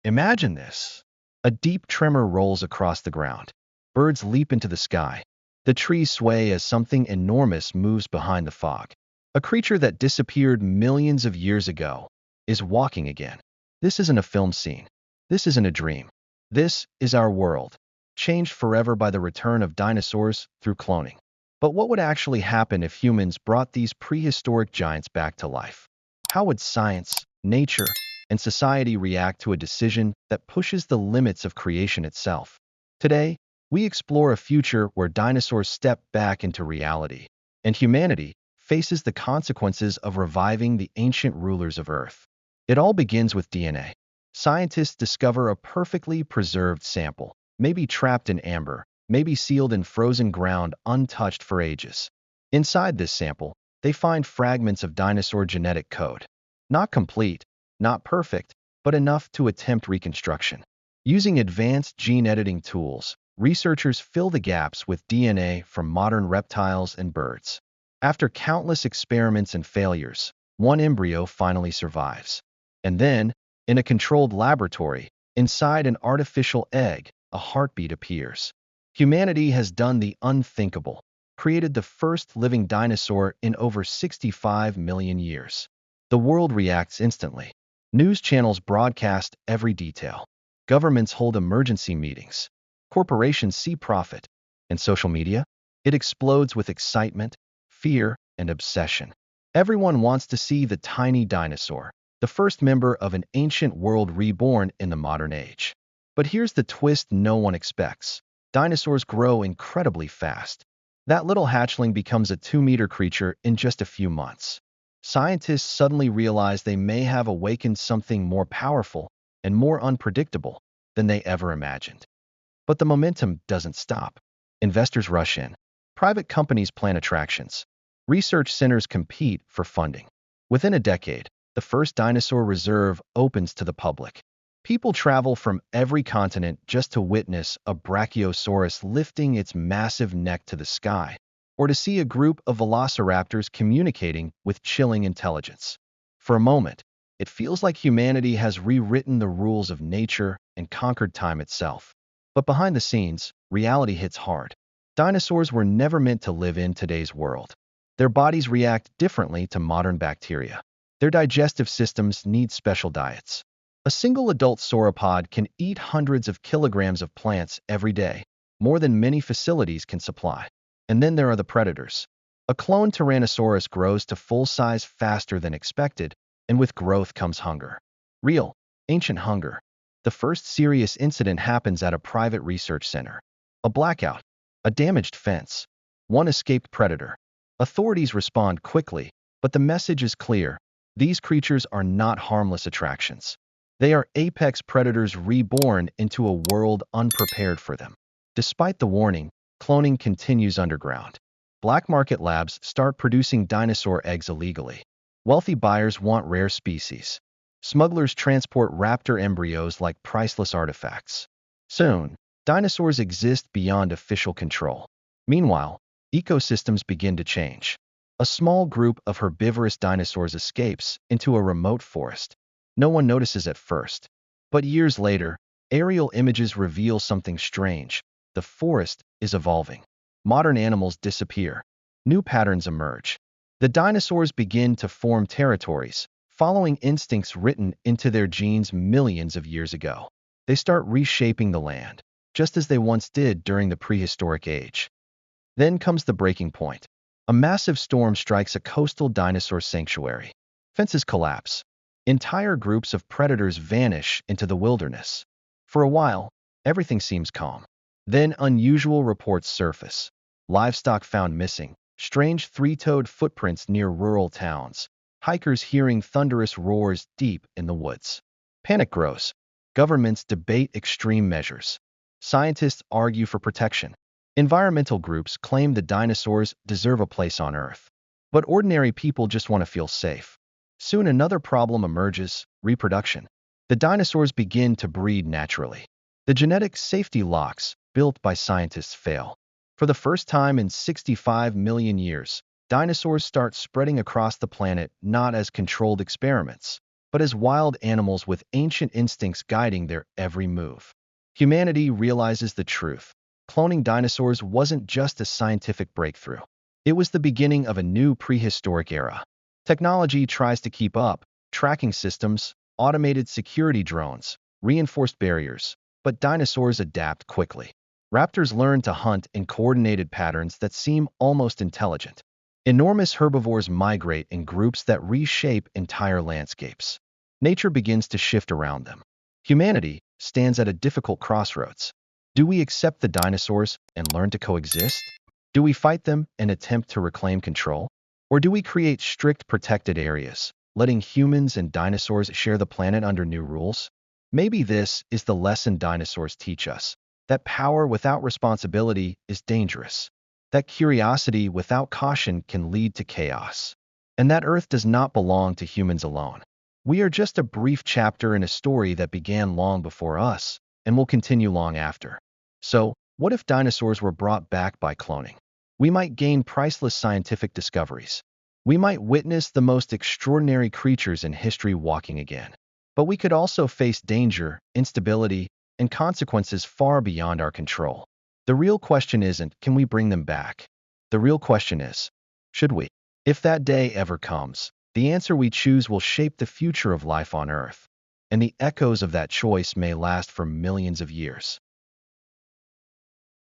Imagine this. A deep tremor rolls across the ground. Birds leap into the sky. The trees sway as something enormous moves behind the fog. A creature that disappeared millions of years ago is walking again. This isn't a film scene. This isn't a dream. This is our world, changed forever by the return of dinosaurs through cloning. But what would actually happen if humans brought these prehistoric giants back to life? How would science, nature, and society react to a decision that pushes the limits of creation itself? Today, we explore a future where dinosaurs step back into reality, and humanity faces the consequences of reviving the ancient rulers of Earth. It all begins with DNA. Scientists discover a perfectly preserved sample, maybe trapped in amber, maybe sealed in frozen ground untouched for ages. Inside this sample, they find fragments of dinosaur genetic code. Not complete, not perfect, but enough to attempt reconstruction. Using advanced gene editing tools, researchers fill the gaps with DNA from modern reptiles and birds. After countless experiments and failures, one embryo finally survives. And then, in a controlled laboratory, inside an artificial egg, a heartbeat appears. Humanity has done the unthinkable, created the first living dinosaur in over 65 million years. The world reacts instantly. News channels broadcast every detail. Governments hold emergency meetings. Corporations see profit. And social media? It explodes with excitement, fear, and obsession. Everyone wants to see the tiny dinosaur, the first member of an ancient world reborn in the modern age. But here's the twist no one expects. Dinosaurs grow incredibly fast. That little hatchling becomes a 2-meter creature in just a few months. Scientists suddenly realize they may have awakened something more powerful and more unpredictable than they ever imagined. But the momentum doesn't stop. Investors rush in. Private companies plan attractions. Research centers compete for funding. Within a decade, the first dinosaur reserve opens to the public. People travel from every continent just to witness a brachiosaurus lifting its massive neck to the sky, or to see a group of velociraptors communicating with chilling intelligence. For a moment, it feels like humanity has rewritten the rules of nature and conquered time itself. But behind the scenes, reality hits hard. Dinosaurs were never meant to live in today's world. Their bodies react differently to modern bacteria. Their digestive systems need special diets. A single adult sauropod can eat hundreds of kilograms of plants every day, more than many facilities can supply. And then there are the predators. A clone Tyrannosaurus grows to full size faster than expected, and with growth comes hunger. Real, ancient hunger. The first serious incident happens at a private research center. A blackout, a damaged fence, one escaped predator. Authorities respond quickly, but the message is clear. These creatures are not harmless attractions. They are apex predators reborn into a world unprepared for them. Despite the warning, cloning continues underground. Black market labs start producing dinosaur eggs illegally. Wealthy buyers want rare species. Smugglers transport raptor embryos like priceless artifacts. Soon, dinosaurs exist beyond official control. Meanwhile, ecosystems begin to change. A small group of herbivorous dinosaurs escapes into a remote forest. No one notices at first. But years later, aerial images reveal something strange. The forest is evolving. Modern animals disappear. New patterns emerge. The dinosaurs begin to form territories, following instincts written into their genes millions of years ago. They start reshaping the land, just as they once did during the prehistoric age. Then comes the breaking point. A massive storm strikes a coastal dinosaur sanctuary. Fences collapse. Entire groups of predators vanish into the wilderness. For a while, everything seems calm. Then unusual reports surface. Livestock found missing, strange three-toed footprints near rural towns, hikers hearing thunderous roars deep in the woods. Panic grows. Governments debate extreme measures. Scientists argue for protection. Environmental groups claim the dinosaurs deserve a place on Earth. But ordinary people just want to feel safe. Soon another problem emerges: reproduction. The dinosaurs begin to breed naturally. The genetic safety locks built by scientists fail. For the first time in 65 million years, dinosaurs start spreading across the planet not as controlled experiments, but as wild animals with ancient instincts guiding their every move. Humanity realizes the truth. Cloning dinosaurs wasn't just a scientific breakthrough. It was the beginning of a new prehistoric era. Technology tries to keep up, tracking systems, automated security drones, reinforced barriers, but dinosaurs adapt quickly. Raptors learn to hunt in coordinated patterns that seem almost intelligent. Enormous herbivores migrate in groups that reshape entire landscapes. Nature begins to shift around them. Humanity stands at a difficult crossroads. Do we accept the dinosaurs and learn to coexist? Do we fight them and attempt to reclaim control? Or do we create strict protected areas, letting humans and dinosaurs share the planet under new rules? Maybe this is the lesson dinosaurs teach us, that power without responsibility is dangerous, that curiosity without caution can lead to chaos, and that Earth does not belong to humans alone. We are just a brief chapter in a story that began long before us and will continue long after. So, what if dinosaurs were brought back by cloning? We might gain priceless scientific discoveries. We might witness the most extraordinary creatures in history walking again. But we could also face danger, instability, and consequences far beyond our control. The real question isn't, can we bring them back? The real question is, should we? If that day ever comes, the answer we choose will shape the future of life on Earth, and the echoes of that choice may last for millions of years.